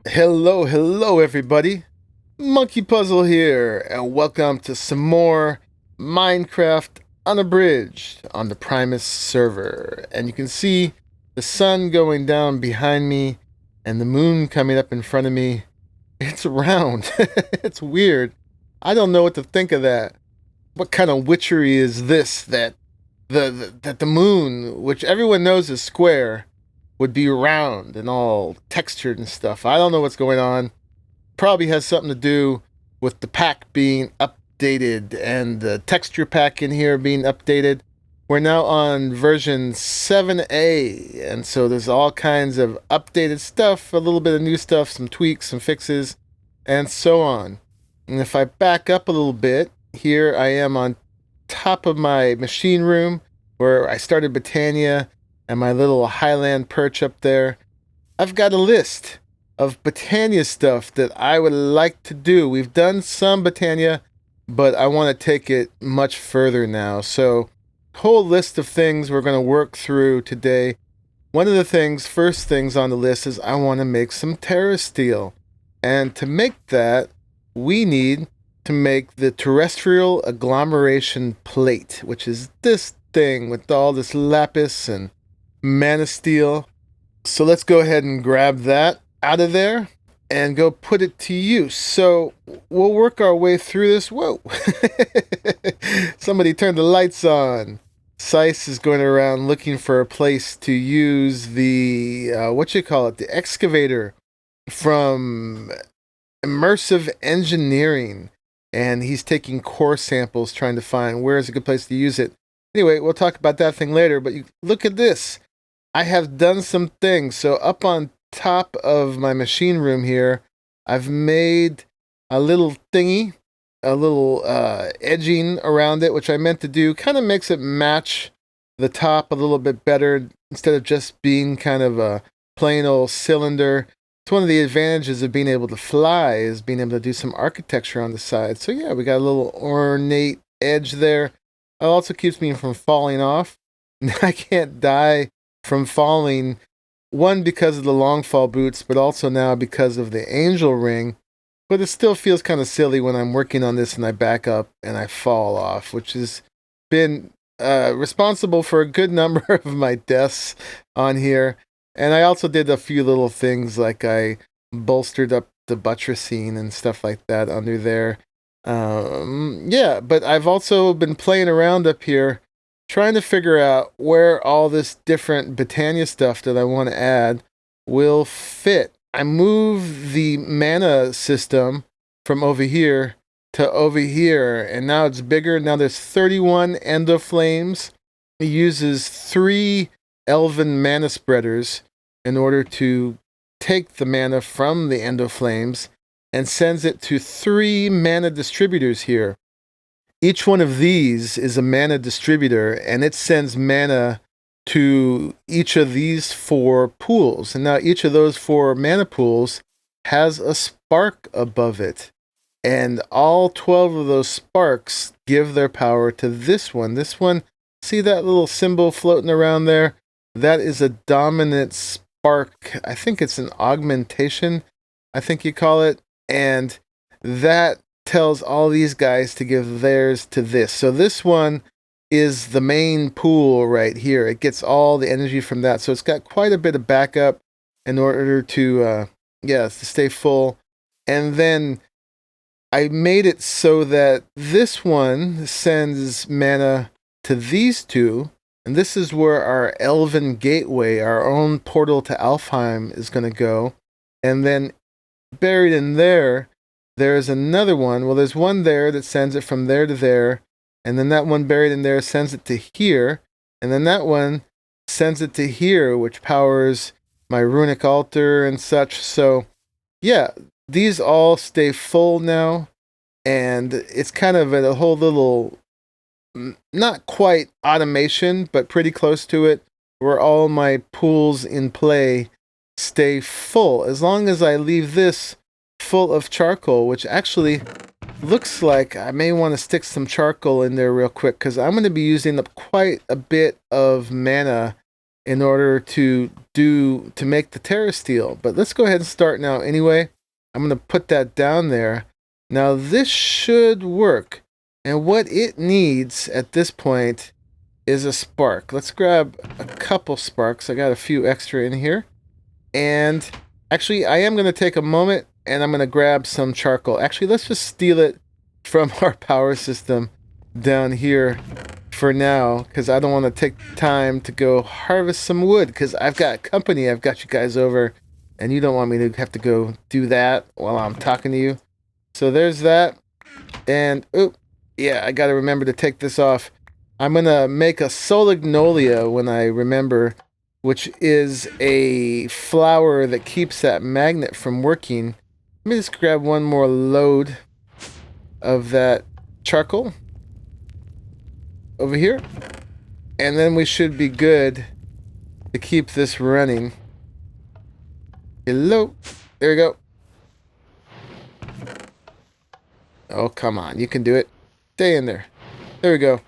Hello everybody. Monkeypuzzle here, and welcome to some more Minecraft Unabridged on the Primus server. And you can see the sun going down behind me and the moon coming up in front of me. It's round. It's weird. I don't know what to think of that. What kind of witchery is this that the moon, which everyone knows is square, would be round and all textured and stuff. I don't know what's going on. Probably has something to do with the pack being updated and the texture pack in here being updated. We're now on version 7A, and so there's all kinds of updated stuff, a little bit of new stuff, some tweaks, some fixes, and so on. And if I back up a little bit, here I am on top of my machine room where I started Botania and my little highland perch up there. I've got a list of Botania stuff that I would like to do. We've done some Botania, but I want to take it much further now. So, whole list of things we're going to work through today. One of the first things on the list is I want to make some Terrasteel. And to make that, we need to make the terrestrial agglomeration plate, which is this thing with all this lapis and mana steel. So let's go ahead and grab that out of there and go put it to use. So we'll work our way through this. Whoa. Somebody turned the lights on. Sice is going around looking for a place to use the the excavator from immersive engineering, and he's taking core samples trying to find where is a good place to use it. Anyway, we'll talk about that thing later, but look at this. I have done some things. So up on top of my machine room here, I've made a little thingy, a little edging around it, which I meant to do. Kind of makes it match the top a little bit better instead of just being kind of a plain old cylinder. It's one of the advantages of being able to fly is being able to do some architecture on the side. So yeah, we got a little ornate edge there. It also keeps me from falling off. I can't die from falling, one because of the long fall boots, but also now because of the angel ring. But it still feels kind of silly when I'm working on this and I back up and I fall off, which has been responsible for a good number of my deaths on here. And I also did a few little things, like I bolstered up the buttressing and stuff like that under there. Yeah, but I've also been playing around up here trying to figure out where all this different Botania stuff that I want to add will fit. I moved the mana system from over here to over here, and now it's bigger. Now there's 31 endoflames. It uses 3 elven mana spreaders in order to take the mana from the endoflames and sends it to 3 mana distributors here. Each one of these is a mana distributor, and it sends mana to each of these 4 pools. And now each of those 4 mana pools has a spark above it. And all 12 of those sparks give their power to this one. This one, see that little symbol floating around there? That is a dominant spark. I think it's an augmentation, I think you call it. And that tells all these guys to give theirs to this. So this one is the main pool right here. It gets all the energy from that. So it's got quite a bit of backup in order to stay full. And then I made it so that this one sends mana to these 2. And this is where our Elven Gateway, our own portal to Alfheim, is going to go. And then buried in there, there's another one. Well, there's one there that sends it from there to there. And then that one buried in there sends it to here. And then that one sends it to here, which powers my runic altar and such. So, yeah, these all stay full now. And it's kind of a whole little, not quite automation, but pretty close to it, where all my pools in play stay full. As long as I leave this full of charcoal, which actually looks like I may want to stick some charcoal in there real quick, because I'm going to be using up quite a bit of mana in order to make the Terrasteel. But let's go ahead and start now anyway. I'm going to put that down there. Now this should work. And what it needs at this point is a spark. Let's grab a couple sparks. I got a few extra in here. And actually, I am going to take a moment and I'm going to grab some charcoal. Actually, let's just steal it from our power system down here for now, because I don't want to take time to go harvest some wood, because I've got company. I've got you guys over, and you don't want me to have to go do that while I'm talking to you. So there's that. And, oh, yeah, I got to remember to take this off. I'm going to make a solagnolia when I remember, which is a flower that keeps that magnet from working. Let me just grab one more load of that charcoal over here, and then we should be good to keep this running. Hello, there we go. Oh, come on, you can do it. Stay in there. There we go.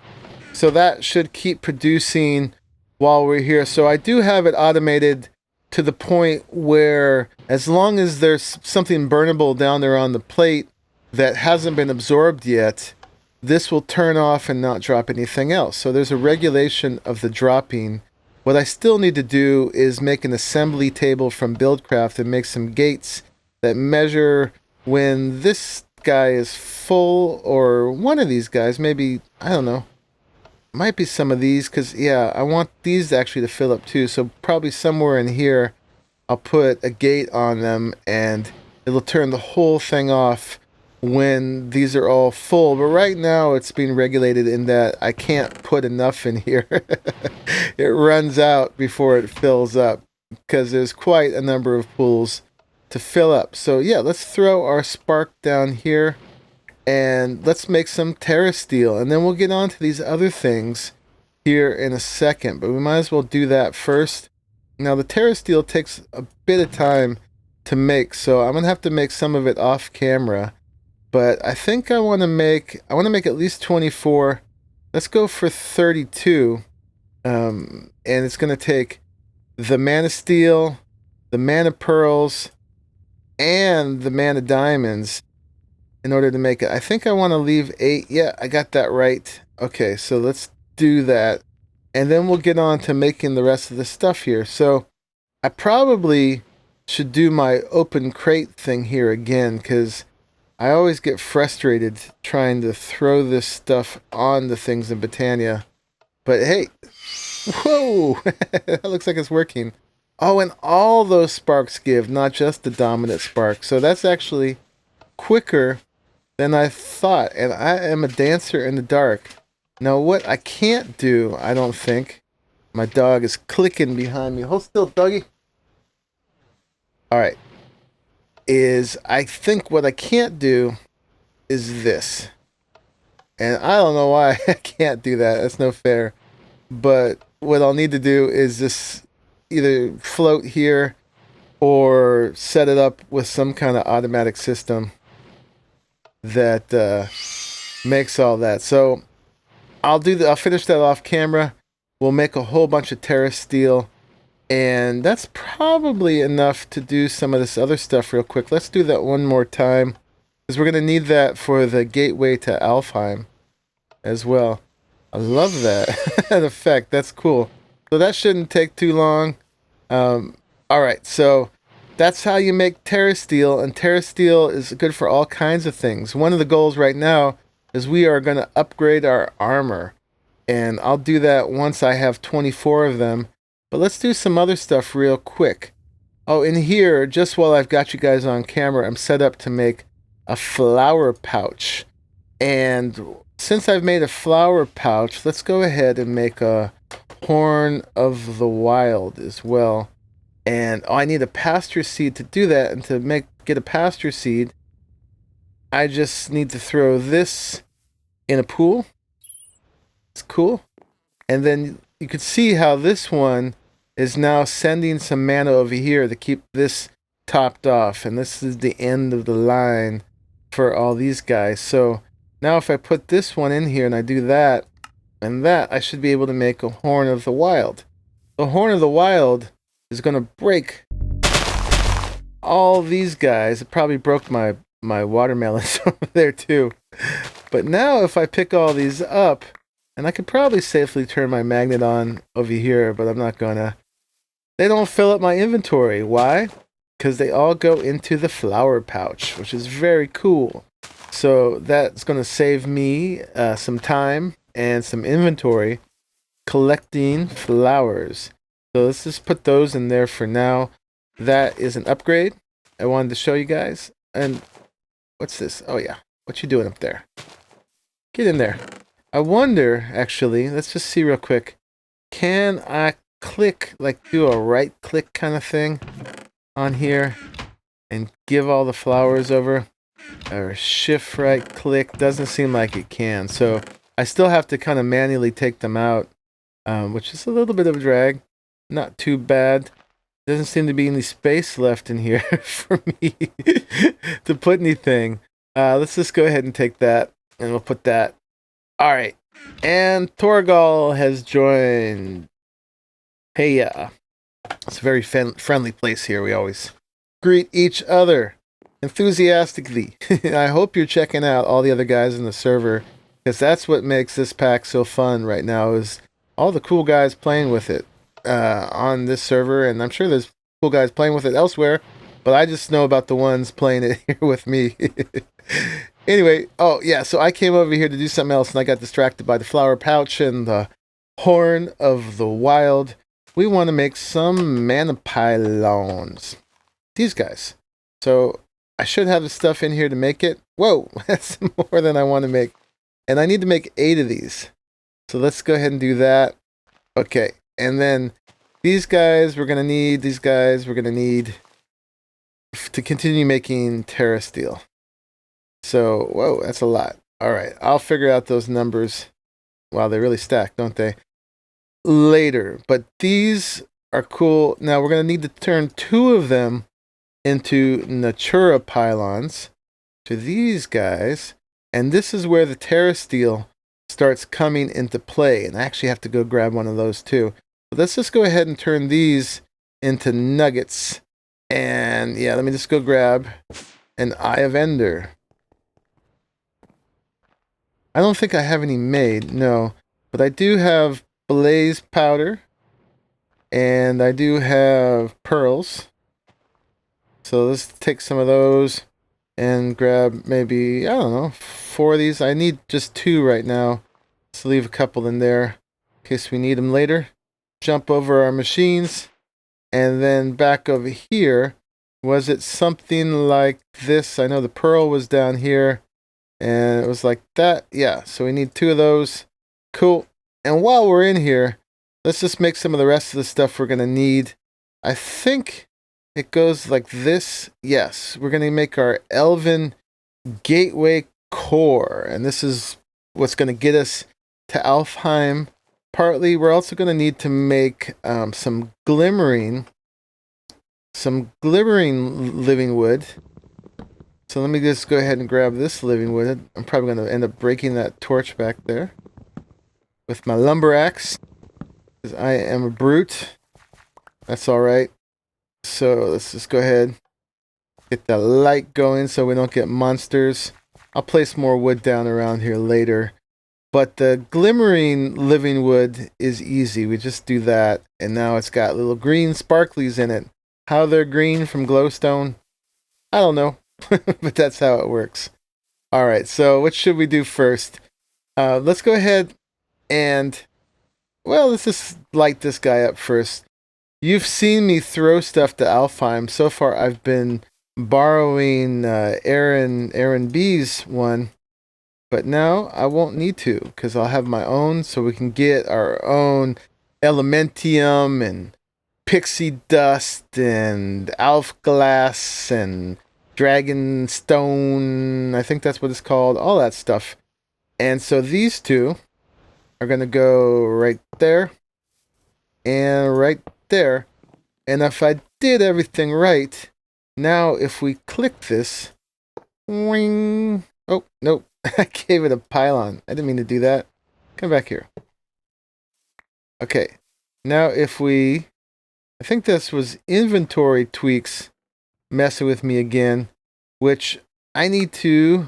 So that should keep producing while we're here. So I do have it automated to the point where as long as there's something burnable down there on the plate that hasn't been absorbed yet, this will turn off and not drop anything else. So there's a regulation of the dropping. What I still need to do is make an assembly table from Buildcraft and make some gates that measure when this guy is full, or one of these guys, maybe, I don't know, might be some of these, because yeah, I want these actually to fill up too. So probably somewhere in here I'll put a gate on them and it'll turn the whole thing off when these are all full. But right now it's being regulated in that I can't put enough in here. It runs out before it fills up, because there's quite a number of pools to fill up. So yeah, let's throw our spark down here and let's make some Terrasteel, and then we'll get on to these other things here in a second, but we might as well do that first. Now the Terrasteel takes a bit of time to make, so I'm gonna have to make some of it off camera. But I think I want to make at least 24. Let's go for 32. And it's going to take the mana steel, the mana pearls, and the mana diamonds in order to make it. I think I want to leave 8. Yeah, I got that right. Okay, so let's do that. And then we'll get on to making the rest of the stuff here. So I probably should do my open crate thing here again, because I always get frustrated trying to throw this stuff on the things in Botania. But hey, whoa, that looks like it's working. Oh, and all those sparks give, not just the dominant spark. So that's actually quicker than I thought. And I am a dancer in the dark. Now what I can't do, I don't think, my dog is clicking behind me. Hold still, doggy. All right. Is I think what I can't do is this. And I don't know why I can't do that. That's no fair. But what I'll need to do is just either float here or set it up with some kind of automatic system that makes all that. So I'll finish that off camera. We'll make a whole bunch of Terrasteel. And that's probably enough to do some of this other stuff real quick. Let's do that one more time, because we're going to need that for the gateway to Alfheim as well. I love that effect. That's cool. So that shouldn't take too long. All right, so that's how you make Terrasteel, and Terrasteel is good for all kinds of things. One of the goals right now is we are going to upgrade our armor, and I'll do that once I have 24 of them. But let's do some other stuff real quick. Oh, in here, just while I've got you guys on camera, I'm set up to make a flower pouch. And since I've made a flower pouch, let's go ahead and make a horn of the wild as well. And I need a pasture seed to do that. And to get a pasture seed, I just need to throw this in a pool. It's cool. And then you can see how this one is now sending some mana over here to keep this topped off. And this is the end of the line for all these guys. So now if I put this one in here and I do that and that, I should be able to make a horn of the wild. the Horn of the Wild is going to break all these guys. It probably broke my watermelons over there too. But now if I pick all these up, and I could probably safely turn my magnet on over here, but I'm not gonna. They don't fill up my inventory. Why? Because they all go into the flower pouch, which is very cool. So that's going to save me some time and some inventory collecting flowers. So let's just put those in there for now. That is an upgrade I wanted to show you guys. And what's this? Oh yeah, what you doing up there? Get in there. I wonder, actually, let's just see real quick. Can I click, like do a right click kind of thing on here and give all the flowers over? Or shift right click? Doesn't seem like it can. So I still have to kind of manually take them out, which is a little bit of a drag. Not too bad. Doesn't seem to be any space left in here for me to put anything. Let's just go ahead and take that, and we'll put that. All right. And Torgal has joined. Hey, it's a very friendly place here. We always greet each other enthusiastically. I hope you're checking out all the other guys in the server, because that's what makes this pack so fun right now, is all the cool guys playing with it on this server, and I'm sure there's cool guys playing with it elsewhere, but I just know about the ones playing it here with me. Anyway, oh yeah, so I came over here to do something else, and I got distracted by the flower pouch and the Horn of the Wild. We want to make some mana pylons. These guys. So I should have the stuff in here to make it. Whoa, that's more than I want to make. And I need to make 8 of these. So let's go ahead and do that. Okay, and then these guys we're going to need. These guys we're going to need to continue making Terrasteel. So, whoa, that's a lot. All right, I'll figure out those numbers. Wow, they really stack, don't they? Later. But these are cool. Now, we're going to need to turn 2 of them into Natura pylons, to these guys. And this is where the Terrasteel starts coming into play. And I actually have to go grab one of those too. But let's just go ahead and turn these into nuggets. And yeah, let me just go grab an Eye of Ender. I don't think I have any made, no. But I do have blaze powder. And I do have pearls. So let's take some of those and grab maybe, I don't know, 4 of these. I need just 2 right now. Let's leave a couple in there in case we need them later. Jump over our machines. And then back over here, was it something like this? I know the pearl was down here. And it was like that. Yeah, so we need 2 of those. Cool. And while we're in here, let's just make some of the rest of the stuff we're going to need. I think it goes like this. Yes, we're going to make our Elven Gateway Core. And this is what's going to get us to Alfheim. Partly, we're also going to need to make some glimmering living wood. So let me just go ahead and grab this living wood. I'm probably going to end up breaking that torch back there with my lumber axe, because I am a brute. That's all right. So let's just go ahead, get the light going so we don't get monsters. I'll place more wood down around here later. But the glimmering living wood is easy. We just do that, and now it's got little green sparklies in it. How they're green from glowstone, I don't know. But that's how it works. All right, so what should we do first? Let's go ahead and, well, let's just light this guy up first. You've seen me throw stuff to Alfheim. So far, I've been borrowing Aaron B's one, but now I won't need to, because I'll have my own, so we can get our own Elementium and Pixie Dust and Alf Glass and Dragon Stone, I think that's what it's called, all that stuff. And so these 2 are going to go right there and right there. And if I did everything right, now if we click this, wing, oh, nope, I gave it a pylon. I didn't mean to do that. Come back here. Okay, Now if we, I think this was inventory tweaks messing with me again, which I need to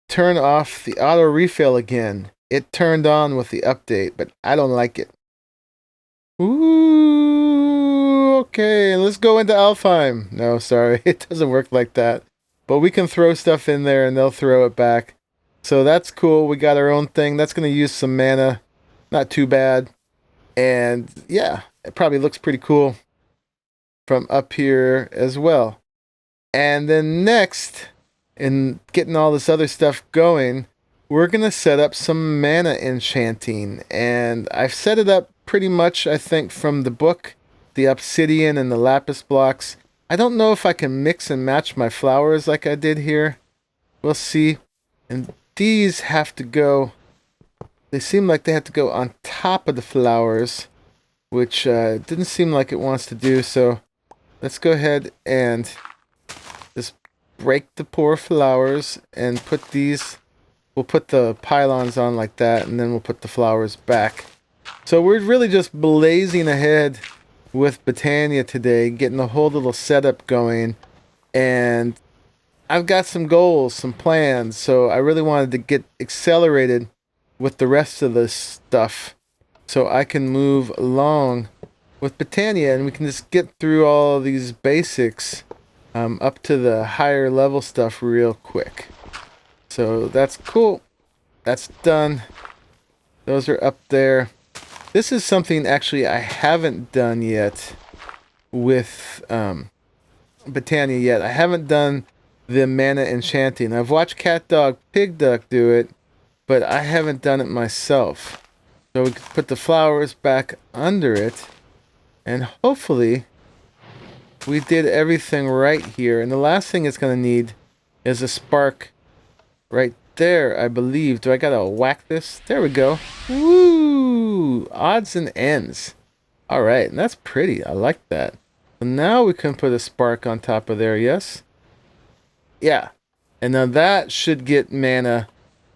turn off the auto refill again. It turned on with the update, but I don't like it. Ooh, okay, let's go into Alfheim. No, sorry, it doesn't work like that. But we can throw stuff in there and they'll throw it back. So that's cool. We got our own thing. That's going to use some mana. Not too bad. And yeah, it probably looks pretty cool from up here as well. And then next, in getting all this other stuff going, we're going to set up some mana enchanting. And I've set it up pretty much, I think, from the book, the obsidian and the lapis blocks. I don't know if I can mix and match my flowers like I did here. We'll see. And these have to go, they seem like they have to go on top of the flowers, which didn't seem like it wants to do. So let's go ahead and just break the poor flowers and put these, we'll put the pylons on like that, and then we'll put the flowers back. So we're really just blazing ahead with Botania today, getting the whole little setup going. And I've got some goals, some plans, so I really wanted to get accelerated with the rest of this stuff so I can move along with Botania and we can just get through all of these basics up to the higher level stuff real quick. So that's cool. That's done. Those are up there. This is something actually I haven't done yet with Botania yet. I haven't done the mana enchanting. I've watched Cat Dog Pig Duck do it, but I haven't done it myself. So we can put the flowers back under it, and hopefully we did everything right here. And the last thing it's going to need is a spark right there, I believe. Do I got to whack this? There we go. Woo! Odds and ends. Alright, and that's pretty. I like that. So now we can put a spark on top of there, yes? Yeah. And now that should get mana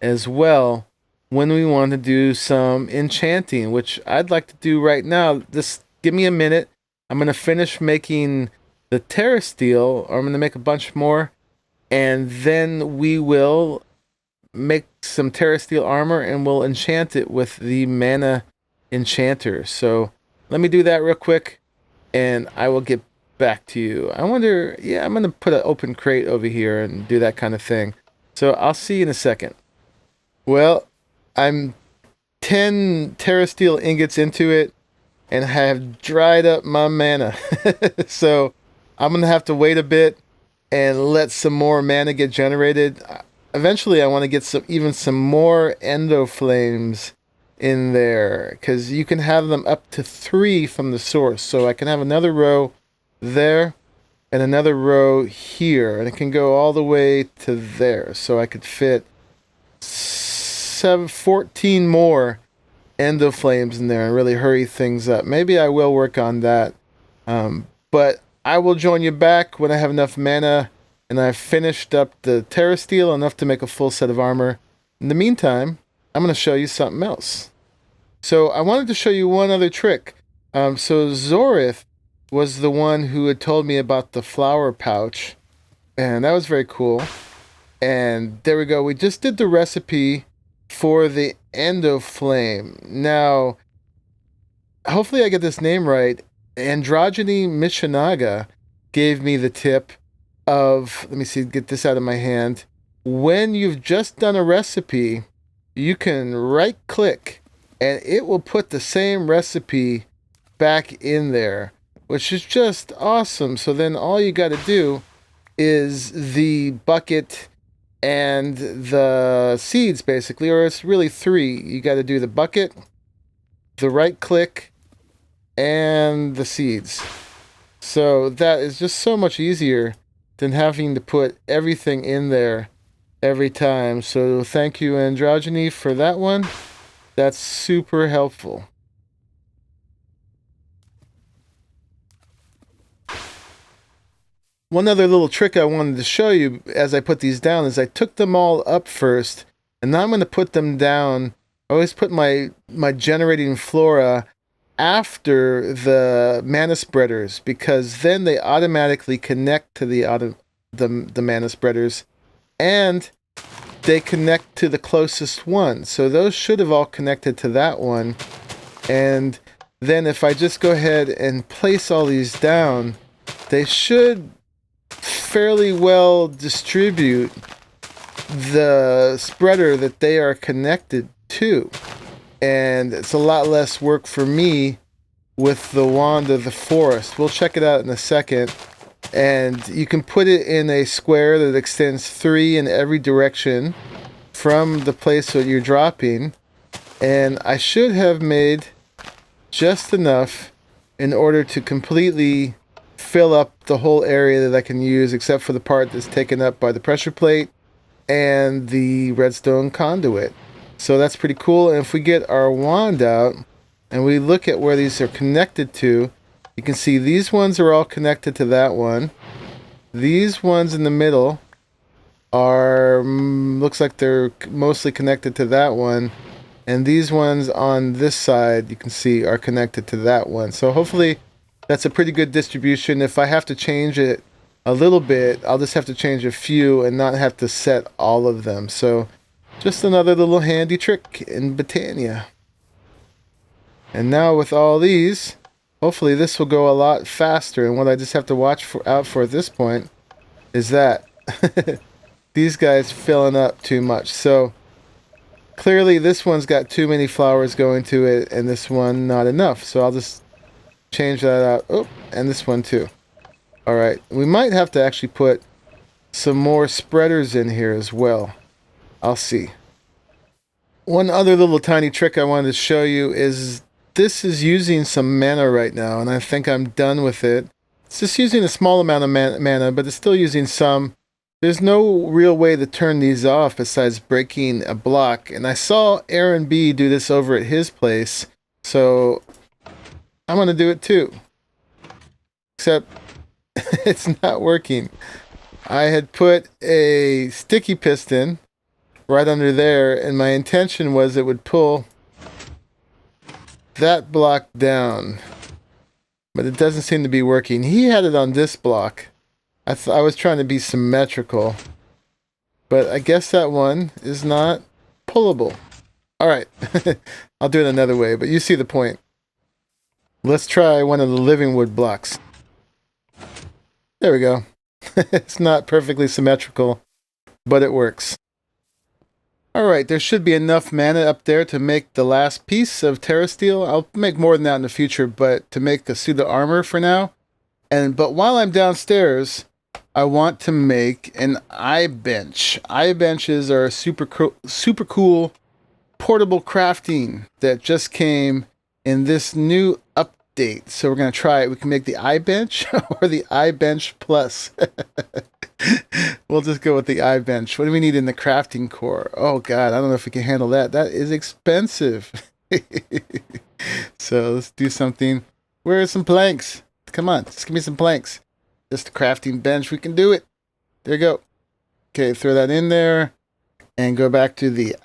as well when we want to do some enchanting, which I'd like to do right now. Just give me a minute. I'm going to finish making the Terrasteel, or I'm going to make a bunch more, and then we will make some Terrasteel armor and we'll enchant it with the mana enchanter. So let me do that real quick and I will get back to you. I wonder, yeah, I'm going to put an open crate over here and do that kind of thing. So I'll see you in a second. Well, I'm 10 Terrasteel ingots into it and have dried up my mana. So I'm going to have to wait a bit and let some more mana get generated. Eventually, I want to get some more endo flames in there, because you can have them up to 3 from the source. So I can have another row there and another row here, and it can go all the way to there. So I could fit 14 more endo flames in there and really hurry things up. Maybe I will work on that, but I will join you back when I have enough mana and I've finished up the Terrasteel enough to make a full set of armor. In the meantime, I'm going to show you something else. So I wanted to show you one other trick. So Zorith was the one who had told me about the flower pouch, and that was very cool. And there we go. We just did the recipe for the endo flame. Now, hopefully I get this name right. Androgyny Michinaga gave me the tip of, let me see, get this out of my hand. When you've just done a recipe, you can right click and it will put the same recipe back in there, which is just awesome. So then all you got to do is the bucket and the seeds, basically, or it's really 3. You got to do the bucket, the right click, and the seeds. So that is just so much easier than having to put everything in there every time. So thank you, Androgyny, for that one. That's super helpful. One other little trick I wanted to show you as I put these down is I took them all up first, and now I'm going to put them down. I always put my generating flora after the mana spreaders, because then they automatically connect to the mana spreaders, and they connect to the closest one. So those should have all connected to that one. And then if I just go ahead and place all these down, they should fairly well distribute the spreader that they are connected to. And it's a lot less work for me with the Wand of the Forest. We'll check it out in a second. And you can put it in a square that extends 3 in every direction from the place that you're dropping. And I should have made just enough in order to completely fill up the whole area that I can use, except for the part that's taken up by the pressure plate and the redstone conduit. So that's pretty cool. And if we get our wand out and we look at where these are connected to, you can see these ones are all connected to that one. These ones in the middle are, looks like they're mostly connected to that one. And these ones on this side, you can see, are connected to that one. So hopefully that's a pretty good distribution. If I have to change it a little bit, I'll just have to change a few and not have to set all of them. So just another little handy trick in Botania. And now with all these, hopefully this will go a lot faster. And what I just have to watch out for at this point is that these guys filling up too much. So clearly this one's got too many flowers going to it, and this one not enough. So I'll just change that out. Oh, and this one too. Alright, we might have to actually put some more spreaders in here as well. I'll see. One other little tiny trick I wanted to show you is this is using some mana right now, and I think I'm done with it. It's just using a small amount of mana, but it's still using some. There's no real way to turn these off besides breaking a block, and I saw Aaron B do this over at his place, so I'm going to do it too. Except it's not working. I had put a sticky piston right under there, and my intention was it would pull that block down, but it doesn't seem to be working. He had it on this block. I was trying to be symmetrical, but I guess that one is not pullable. Alright, I'll do it another way, but you see the point. Let's try one of the living wood blocks. There we go. It's not perfectly symmetrical, but it works. Alright, there should be enough mana up there to make the last piece of Terrasteel. I'll make more than that in the future, but to make a suit of armor for now. But while I'm downstairs, I want to make an eye bench. Eye benches are super cool portable crafting that just came in this new update. So we're going to try it. We can make the eye bench or the eye bench plus. We'll just go with the eye bench. What do we need in the crafting core? Oh god, I don't know if we can handle that. That is expensive. So let's do something. Where are some planks? Come on, just give me some planks. Just a crafting bench. We can do it. There you go. Okay, throw that in there. And go back to the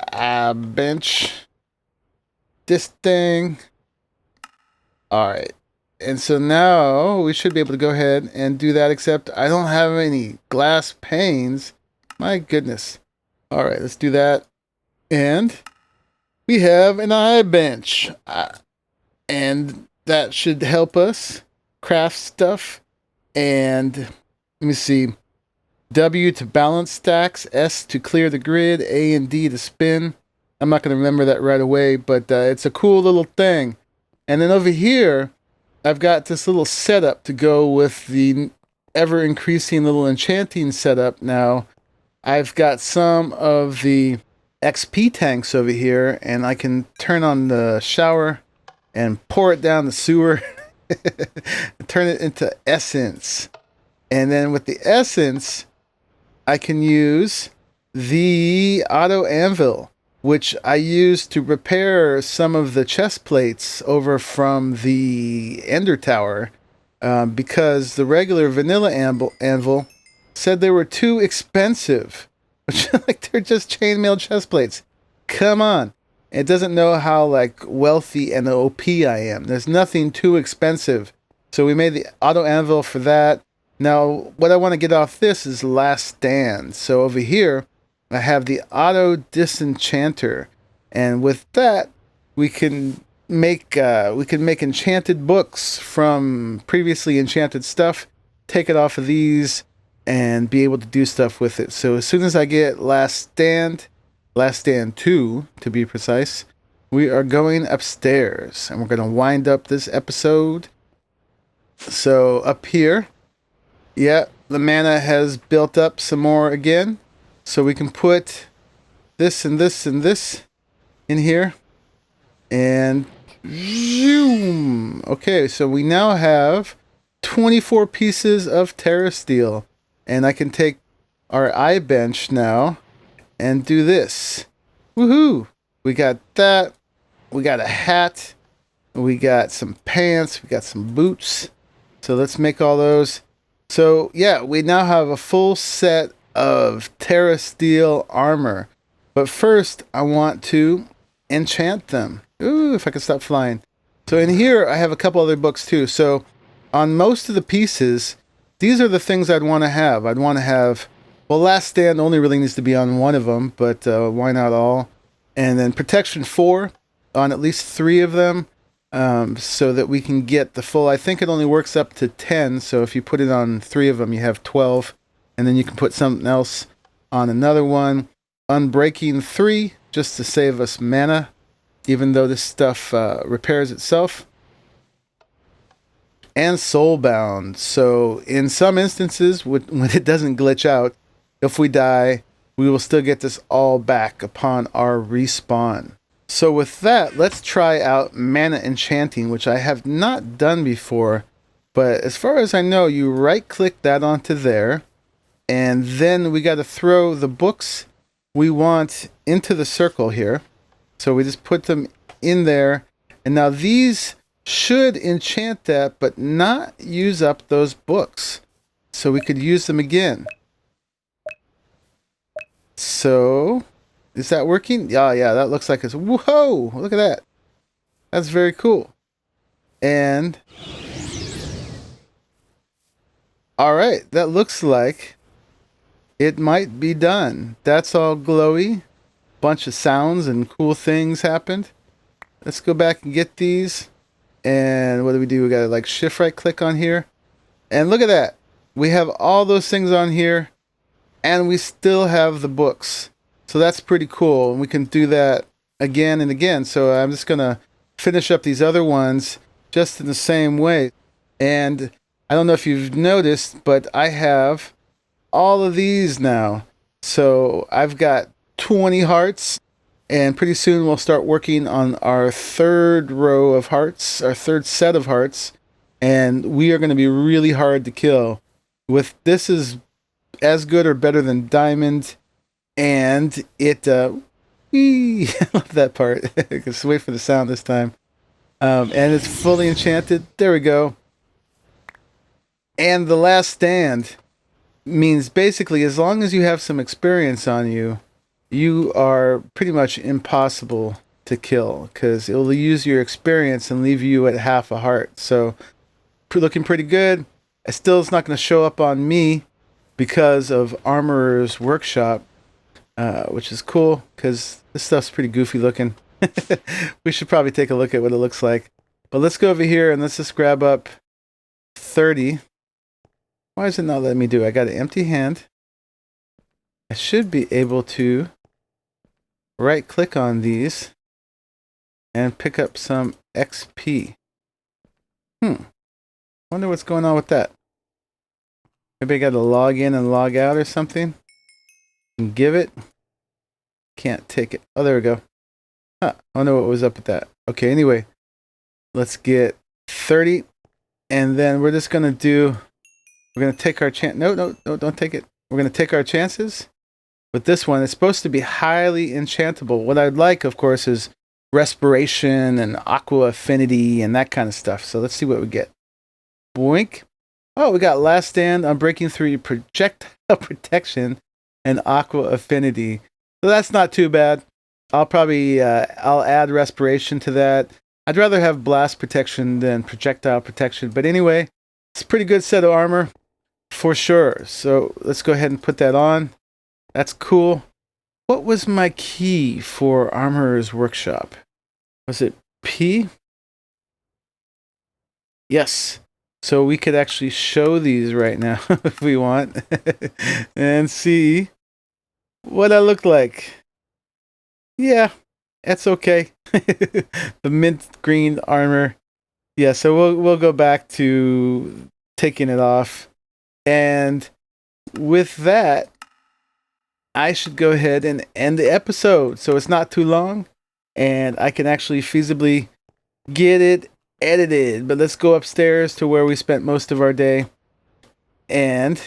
bench. This thing. Alright. And so now we should be able to go ahead and do that, except I don't have any glass panes. My goodness. Alright, let's do that. And we have an eye bench. And that should help us craft stuff. And let me see. W to balance stacks, S to clear the grid, A and D to spin. I'm not going to remember that right away, but it's a cool little thing. And then over here, I've got this little setup to go with the ever-increasing little enchanting setup now. I've got some of the XP tanks over here, and I can turn on the shower and pour it down the sewer. Turn it into essence. And then with the essence, I can use the auto anvil, which I use to repair some of the chest plates over from the Ender Tower, because the regular vanilla anvil said they were too expensive. Which, like, they're just chainmail chest plates. Come on. It doesn't know how like wealthy and OP I am. There's nothing too expensive. So we made the auto anvil for that. Now, what I want to get off this is last stand. So over here, I have the auto disenchanter. And with that, we can make enchanted books from previously enchanted stuff, take it off of these, and be able to do stuff with it. So as soon as I get last stand 2 to be precise, we are going upstairs and we're going to wind up this episode. So up here, yeah, the mana has built up some more again. So we can put this and this and this in here. And zoom. Okay, so we now have 24 pieces of Terrasteel. And I can take our eye bench now and do this. Woohoo! We got that. We got a hat. We got some pants. We got some boots. So let's make all those. So yeah, we now have a full set of Terrasteel armor. But first, I want to enchant them. Ooh, if I could stop flying. So in here, I have a couple other books too. So on most of the pieces, these are the things I'd want to have. I'd want to have, well, Last Stand only really needs to be on one of them, but why not all? And then Protection 4 on at least 3 of them, so that we can get the full, I think it only works up to 10, so if you put it on 3 of them, you have 12, and then you can put something else on another one. Unbreaking 3, just to save us mana, even though this stuff repairs itself. And Soulbound. So in some instances, when it doesn't glitch out, if we die, we will still get this all back upon our respawn. So with that, let's try out Mana Enchanting, which I have not done before. But as far as I know, you right-click that onto there, and then we got to throw the books we want into the circle here. So we just put them in there, and now these should enchant that, but not use up those books. So we could use them again. So, is that working? Yeah, that looks like it's... Whoa! Look at that. That's very cool. And... Alright, that looks like it might be done. That's all glowy. Bunch of sounds and cool things happened. Let's go back and get these. And what do? We gotta like shift right click on here. And look at that. We have all those things on here. And we still have the books. So that's pretty cool. And we can do that again and again. So I'm just gonna finish up these other ones just in the same way. And I don't know if you've noticed, but I have all of these now. So I've got 20 hearts, and pretty soon we'll start working on our third row of hearts, our third set of hearts, and we are going to be really hard to kill. With this is as good or better than diamond, and it whee, I love that part. Just wait for the sound this time. And it's fully enchanted. There we go. And the last stand means basically as long as you have some experience on you, you are pretty much impossible to kill, because it will use your experience and leave you at half a heart. So looking pretty good. Still, it's not going to show up on me because of Armorer's Workshop, which is cool because this stuff's pretty goofy looking. We should probably take a look at what it looks like. But let's go over here and let's just grab up 30. Why is it not letting me do it? I got an empty hand. I should be able to right click on these and pick up some XP. Wonder what's going on with that. Maybe I got to log in and log out or something. And give it. Can't take it. Oh, there we go. Huh. I don't know what was up with that. Okay, anyway. Let's get 30. And then we're just going to do... We're going to take our chance. No, don't take it. We're going to take our chances with this one. It's supposed to be highly enchantable. What I'd like, of course, is respiration and aqua affinity and that kind of stuff. So let's see what we get. Boink. Oh, we got last stand on breaking through projectile protection and aqua affinity. So that's not too bad. I'll probably I'll add respiration to that. I'd rather have blast protection than projectile protection. But anyway, it's a pretty good set of armor for sure. So let's go ahead and put that on. That's cool. What was my key for Armorer's Workshop? Was it P? Yes. So we could actually show these right now if we want and see what I look like. Yeah, that's okay. The mint green armor. Yeah, so we'll go back to taking it off. And with that, I should go ahead and end the episode so it's not too long and I can actually feasibly get it edited. But let's go upstairs to where we spent most of our day and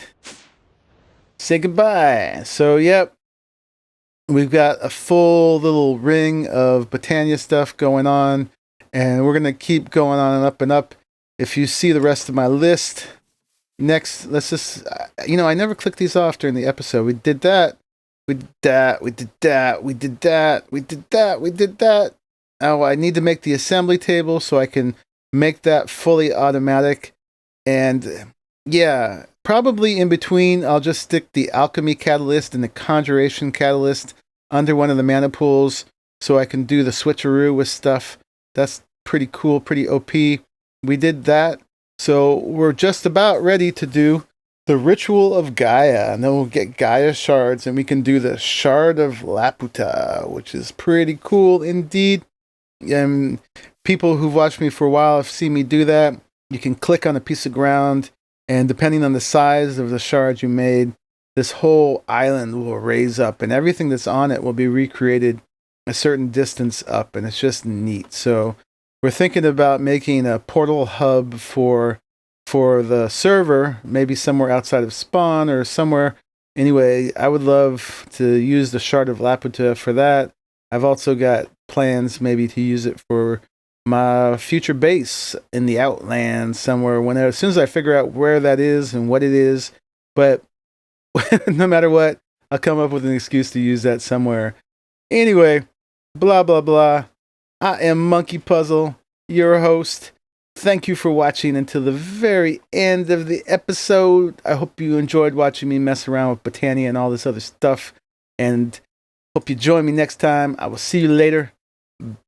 say goodbye. So, yep, we've got a full little ring of Botania stuff going on, and we're going to keep going on and up and up. If you see the rest of my list, next, let's just, I never clicked these off during the episode. We did that. We did that, we did that, we did that, we did that, we did that. Oh, I need to make the assembly table so I can make that fully automatic. And yeah, probably in between, I'll just stick the alchemy catalyst and the conjuration catalyst under one of the mana pools so I can do the switcheroo with stuff. That's pretty cool, pretty OP. We did that. So we're just about ready to do the Ritual of Gaia, and then we'll get Gaia shards, and we can do the Shard of Laputa, which is pretty cool indeed. And people who've watched me for a while have seen me do that. You can click on a piece of ground, and depending on the size of the shard you made, this whole island will raise up, and everything that's on it will be recreated a certain distance up, and it's just neat. So we're thinking about making a portal hub for the server, maybe somewhere outside of spawn or somewhere. Anyway, I would love to use the Shard of Laputa for that. I've also got plans maybe to use it for my future base in the Outlands somewhere, whenever, as soon as I figure out where that is and what it is. But no matter what, I'll come up with an excuse to use that somewhere. Anyway, blah, blah, blah. I am Monkeypuzzle, your host. Thank you for watching until the very end of the episode. I hope you enjoyed watching me mess around with Botania and all this other stuff. And hope you join me next time. I will see you later.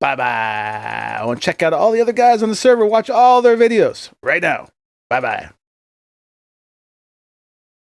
Bye-bye. I want to check out all the other guys on the server. Watch all their videos right now. Bye-bye.